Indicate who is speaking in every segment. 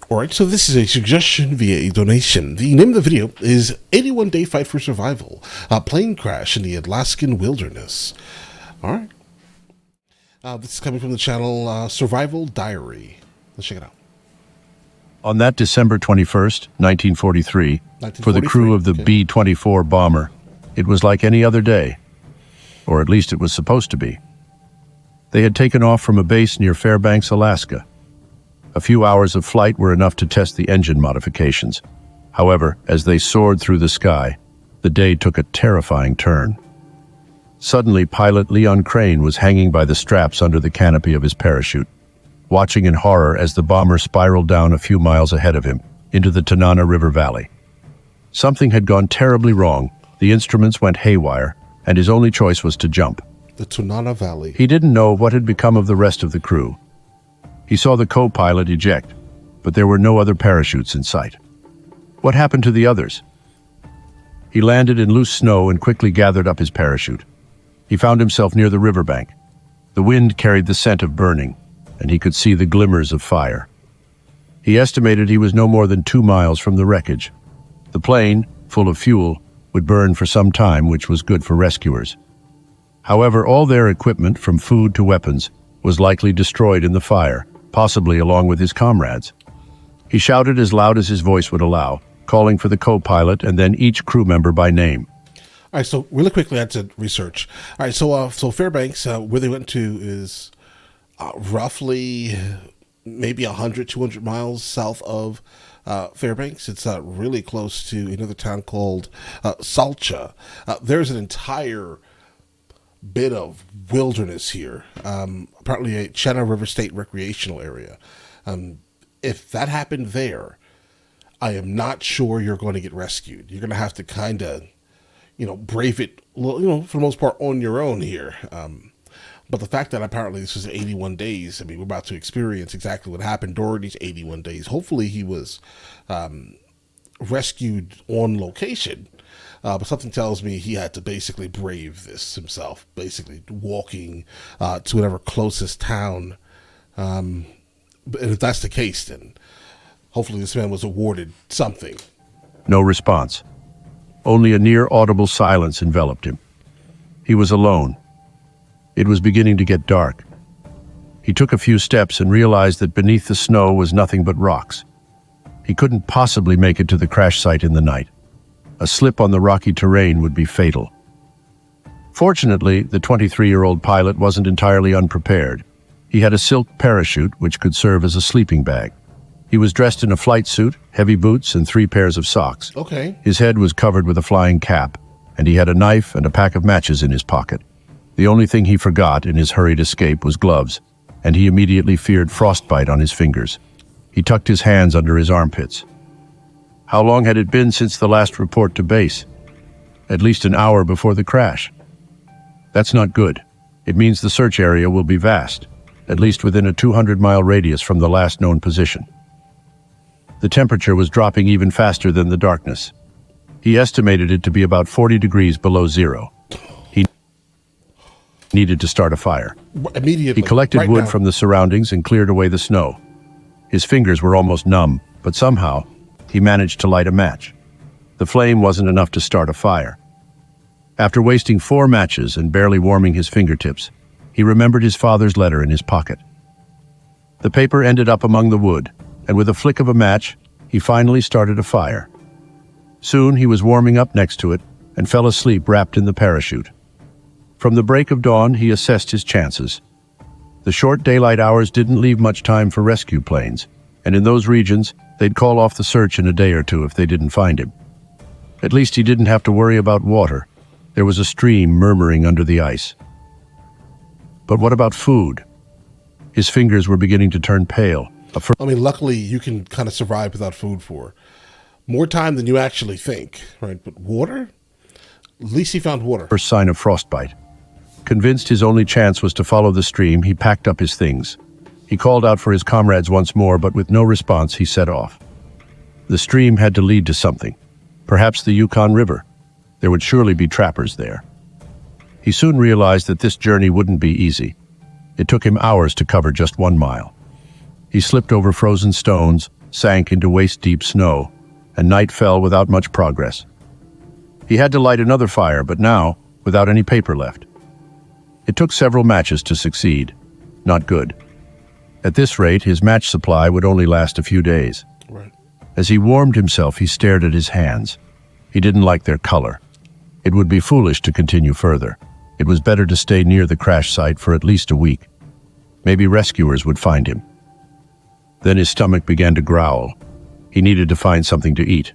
Speaker 1: Alright, so this is a suggestion via a donation. The name of the video is 81 Day Fight for Survival, a plane crash in the Alaskan wilderness. Alright. This is coming from the channel Survival Diary. Let's check it out.
Speaker 2: On that December 21st, 1943, for the crew of the B-24 bomber, it was like any other day. Or at least it was supposed to be. They had taken off from a base near Fairbanks, Alaska. A few hours of flight were enough to test the engine modifications. However, as they soared through the sky, the day took a terrifying turn. Suddenly, pilot Leon Crane was hanging by the straps under the canopy of his parachute, watching in horror as the bomber spiraled down a few miles ahead of him into the Tanana River Valley. Something had gone terribly wrong, the instruments went haywire, and his only choice was to jump.
Speaker 1: The Tanana Valley.
Speaker 2: He didn't know what had become of the rest of the crew. He saw the co-pilot eject, but there were no other parachutes in sight. What happened to the others? He landed in loose snow and quickly gathered up his parachute. He found himself near the riverbank. The wind carried the scent of burning, and he could see the glimmers of fire. He estimated he was no more than 2 miles from the wreckage. The plane, full of fuel, would burn for some time, which was good for rescuers. However, all their equipment, from food to weapons, was likely destroyed in the fire, possibly along with his comrades. He shouted as loud as his voice would allow, calling for the co-pilot and then each crew member by name.
Speaker 1: All right, so really quickly I had to research. All right, so Fairbanks, where they went to is roughly maybe 100, 200 miles south of Fairbanks. It's really close to another town called Salcha. There's an entire bit of wilderness here, apparently a Chena River State recreational area. If that happened there, I am not sure you're going to get rescued. You're going to have to kind of, brave it, for the most part on your own here. But the fact that apparently this was 81 days, we're about to experience exactly what happened during these 81 days. Hopefully he was rescued on location. But something tells me he had to basically brave this himself, basically walking to whatever closest town. And if that's the case, then hopefully this man was awarded something.
Speaker 2: No response. Only a near-audible silence enveloped him. He was alone. It was beginning to get dark. He took a few steps and realized that beneath the snow was nothing but rocks. He couldn't possibly make it to the crash site in the night. A slip on the rocky terrain would be fatal. Fortunately, the 23-year-old pilot wasn't entirely unprepared. He had a silk parachute which could serve as a sleeping bag. He was dressed in a flight suit, heavy boots, and 3 pairs of socks.
Speaker 1: Okay.
Speaker 2: His head was covered with a flying cap, and he had a knife and a pack of matches in his pocket. The only thing he forgot in his hurried escape was gloves, and he immediately feared frostbite on his fingers. He tucked his hands under his armpits. How long had it been since the last report to base? At least an hour before the crash. That's not good. It means the search area will be vast, at least within a 200-mile radius from the last known position. The temperature was dropping even faster than the darkness. He estimated it to be about 40 degrees below zero. He needed to start a fire.
Speaker 1: Immediately.
Speaker 2: He collected
Speaker 1: right
Speaker 2: wood
Speaker 1: now.
Speaker 2: from the surroundings and cleared away the snow. His fingers were almost numb, but somehow, he managed to light a match. The flame wasn't enough to start a fire. After wasting 4 matches and barely warming his fingertips, he remembered his father's letter in his pocket. The paper ended up among the wood, and with a flick of a match, he finally started a fire. Soon he was warming up next to it and fell asleep wrapped in the parachute. From the break of dawn, he assessed his chances. The short daylight hours didn't leave much time for rescue planes, and in those regions, they'd call off the search in a day or two if they didn't find him. At least he didn't have to worry about water. There was a stream murmuring under the ice. But what about food? His fingers were beginning to turn pale.
Speaker 1: Luckily you can kind of survive without food for more time than you actually think, right? But water? At least he found water.
Speaker 2: First sign of frostbite. Convinced his only chance was to follow the stream, he packed up his things. He called out for his comrades once more, but with no response, he set off. The stream had to lead to something. Perhaps the Yukon River. There would surely be trappers there. He soon realized that this journey wouldn't be easy. It took him hours to cover just 1 mile. He slipped over frozen stones, sank into waist-deep snow, and night fell without much progress. He had to light another fire, but now, without any paper left. It took several matches to succeed. Not good. At this rate, his match supply would only last a few days.
Speaker 1: Right.
Speaker 2: As he warmed himself, he stared at his hands. He didn't like their color. It would be foolish to continue further. It was better to stay near the crash site for at least a week. Maybe rescuers would find him. Then his stomach began to growl. He needed to find something to eat.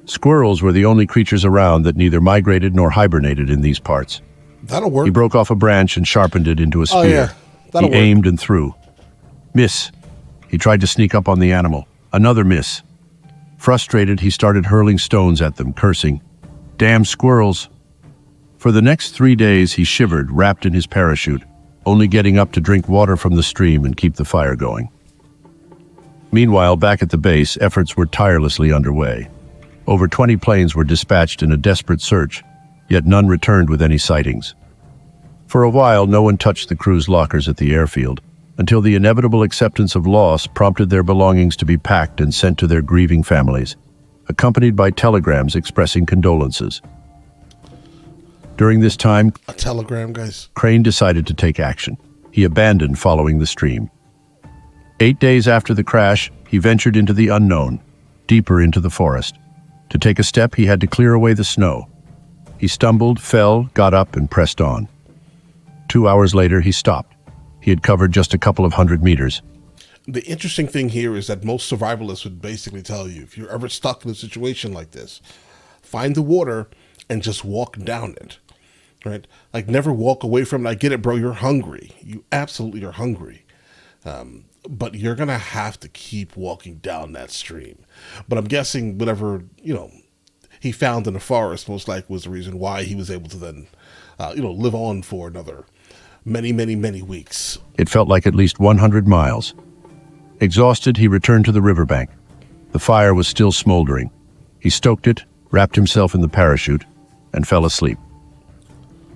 Speaker 2: Squirrels were the only creatures around that neither migrated nor hibernated in these parts.
Speaker 1: That'll work.
Speaker 2: He broke off a branch and sharpened it into a spear.
Speaker 1: Oh, yeah. That'll
Speaker 2: He
Speaker 1: work.
Speaker 2: aimed and threw. Miss. He tried to sneak up on the animal. Another miss. Frustrated, he started hurling stones at them, cursing, "Damn squirrels." For the next 3 days, he shivered, wrapped in his parachute, only getting up to drink water from the stream and keep the fire going. Meanwhile, back at the base, efforts were tirelessly underway. Over 20 planes were dispatched in a desperate search, yet none returned with any sightings. For a while, no one touched the crew's lockers at the airfield, until the inevitable acceptance of loss prompted their belongings to be packed and sent to their grieving families, accompanied by telegrams expressing condolences. During this time,
Speaker 1: A telegram, guys.
Speaker 2: Crane decided to take action. He abandoned following the stream. 8 days after the crash, he ventured into the unknown, deeper into the forest. To take a step, he had to clear away the snow. He stumbled, fell, got up, and pressed on. 2 hours later, he stopped. He had covered just a couple of 100 meters.
Speaker 1: The interesting thing here is that most survivalists would basically tell you, if you're ever stuck in a situation like this, find the water and just walk down it, right? Like, never walk away from it. I get it, bro. You're hungry. You absolutely are hungry. But you're going to have to keep walking down that stream. But I'm guessing whatever, he found in the forest most likely was the reason why he was able to then, live on for another many, many, many weeks.
Speaker 2: It felt like at least 100 miles. Exhausted, he returned to the riverbank. The fire was still smoldering. He stoked it, wrapped himself in the parachute, and fell asleep.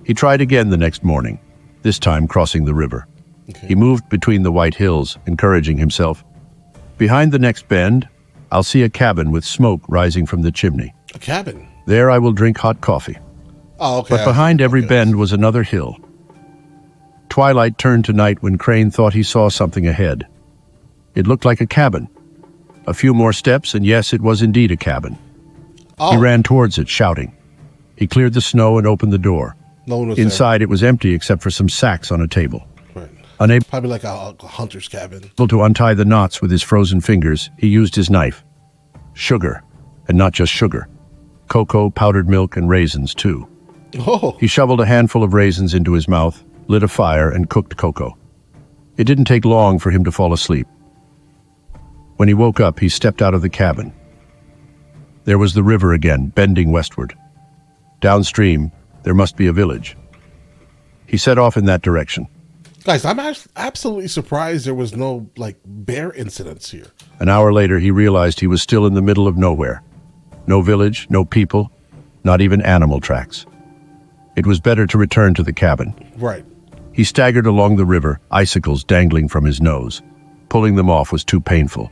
Speaker 2: He tried again the next morning, this time crossing the river.
Speaker 1: Okay.
Speaker 2: He moved between the white hills, encouraging himself. Behind the next bend, I'll see a cabin with smoke rising from the chimney.
Speaker 1: A cabin.
Speaker 2: There I will drink hot coffee.
Speaker 1: Oh, okay.
Speaker 2: But behind every
Speaker 1: Okay.
Speaker 2: bend was another hill. Twilight turned to night when Crane thought he saw something ahead. It looked like a cabin. A few more steps, and yes, it was indeed a cabin.
Speaker 1: Oh,
Speaker 2: He ran towards it, shouting. He cleared the snow and opened the door.
Speaker 1: no one was
Speaker 2: Inside, it was empty except for some sacks on a table.
Speaker 1: there. Right.
Speaker 2: Unable
Speaker 1: Probably like a hunter's cabin.
Speaker 2: to untie the knots with his frozen fingers, he used his knife. Sugar, and not just sugar. Cocoa, powdered milk, and raisins, too.
Speaker 1: Oh,
Speaker 2: He shoveled a handful of raisins into his mouth, lit a fire, and cooked cocoa. It didn't take long for him to fall asleep. When he woke up, he stepped out of the cabin. There was the river again, bending westward. Downstream, there must be a village. He set off in that direction.
Speaker 1: guys, I'm absolutely surprised there was no, bear incidents here.
Speaker 2: An hour later, he realized he was still in the middle of nowhere. No village, no people, not even animal tracks. It was better to return to the cabin.
Speaker 1: Right.
Speaker 2: He staggered along the river, icicles dangling from his nose. Pulling them off was too painful.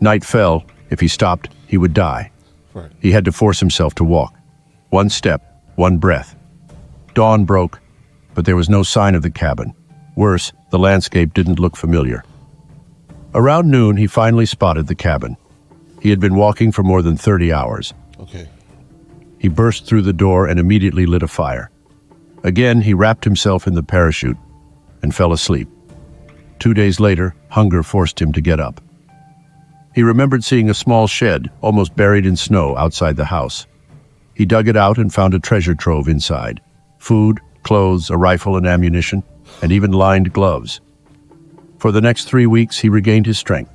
Speaker 2: Night fell. If he stopped, he would die.
Speaker 1: Right.
Speaker 2: He had to force himself to walk. One step, one breath. Dawn broke, but there was no sign of the cabin. Worse, the landscape didn't look familiar. Around noon, he finally spotted the cabin. He had been walking for more than 30 hours.
Speaker 1: Okay.
Speaker 2: He burst through the door and immediately lit a fire. Again, he wrapped himself in the parachute and fell asleep. 2 days later, hunger forced him to get up. He remembered seeing a small shed, almost buried in snow, outside the house. He dug it out and found a treasure trove inside. Food, clothes, a rifle and ammunition, and even lined gloves. For the next 3 weeks, he regained his strength.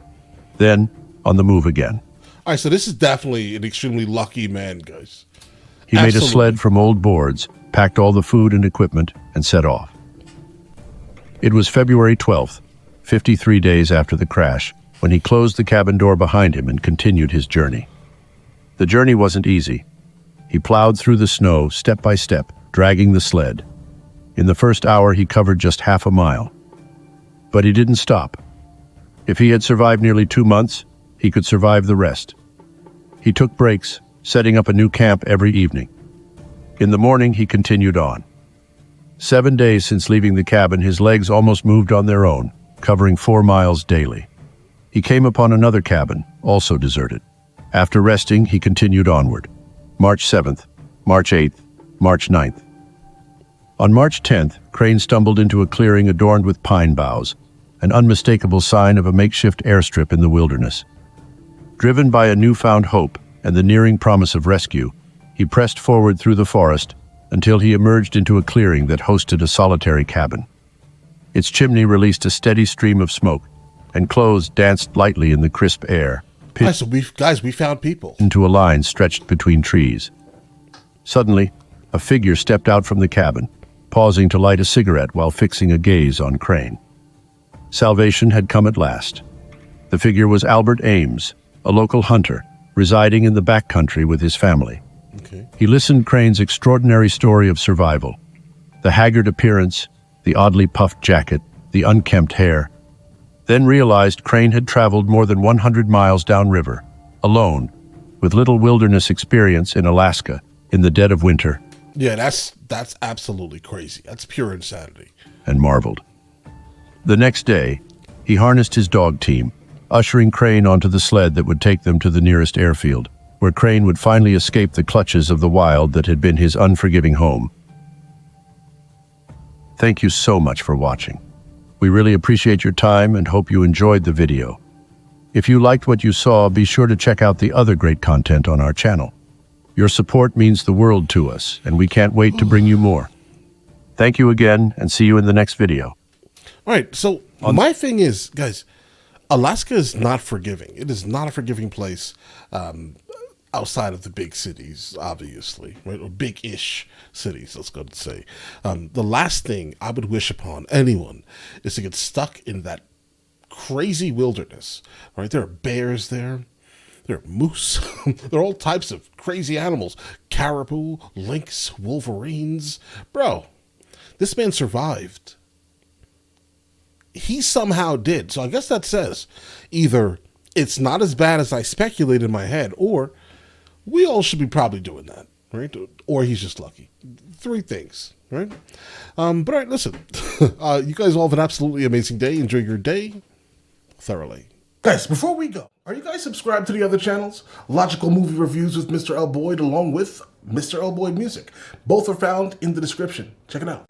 Speaker 2: Then, on the move again.
Speaker 1: All right, so this is definitely an extremely lucky man, guys.
Speaker 2: He made a
Speaker 1: Absolutely.
Speaker 2: sled from old boards, packed all the food and equipment, and set off. It was February 12th, 53 days after the crash, when he closed the cabin door behind him and continued his journey. The journey wasn't easy. He plowed through the snow, step by step, dragging the sled. In the first hour, he covered just half a mile. But he didn't stop. If he had survived nearly 2 months, he could survive the rest. He took breaks, setting up a new camp every evening. In the morning, he continued on. 7 days since leaving the cabin, his legs almost moved on their own, covering 4 miles daily. He came upon another cabin, also deserted. After resting, he continued onward. March 7th, March 8th, March 9th. On March 10th, Crane stumbled into a clearing adorned with pine boughs, an unmistakable sign of a makeshift airstrip in the wilderness. Driven by a newfound hope and the nearing promise of rescue, he pressed forward through the forest until he emerged into a clearing that hosted a solitary cabin. Its chimney released a steady stream of smoke, and clothes danced lightly in the crisp air,
Speaker 1: Guys, we found people.
Speaker 2: into a line stretched between trees. Suddenly, a figure stepped out from the cabin, pausing to light a cigarette while fixing a gaze on Crane. Salvation had come at last. The figure was Albert Ames, a local hunter, residing in the backcountry with his family.
Speaker 1: Okay.
Speaker 2: He listened to Crane's extraordinary story of survival. The haggard appearance, the oddly puffed jacket, the unkempt hair. Then realized Crane had traveled more than 100 miles downriver, alone, with little wilderness experience in Alaska in the dead of winter,
Speaker 1: Yeah, that's absolutely crazy. That's pure insanity.
Speaker 2: and marveled. The next day, he harnessed his dog team, ushering Crane onto the sled that would take them to the nearest airfield, where Crane would finally escape the clutches of the wild that had been his unforgiving home. Thank you so much for watching. We really appreciate your time and hope you enjoyed the video. If you liked what you saw, be sure to check out the other great content on our channel. Your support means the world to us, and we can't wait to bring you more. Thank you again, and see you in the next video.
Speaker 1: All right, so my thing is, guys, Alaska is not forgiving. It is not a forgiving place outside of the big cities, obviously, right? Or big-ish cities, let's go to say. The last thing I would wish upon anyone is to get stuck in that crazy wilderness, right? There are bears there. There are moose. There are all types of crazy animals. Caribou, lynx, wolverines. Bro, this man survived. He somehow did. So I guess that says either it's not as bad as I speculated in my head, or we all should be probably doing that, right? Or he's just lucky. 3 things, right? But all right, listen. You guys all have an absolutely amazing day. Enjoy your day thoroughly. Guys, before we go, are you guys subscribed to the other channels? Logical Movie Reviews with Mr. L. Boyd, along with Mr. L. Boyd Music. Both are found in the description. Check it out.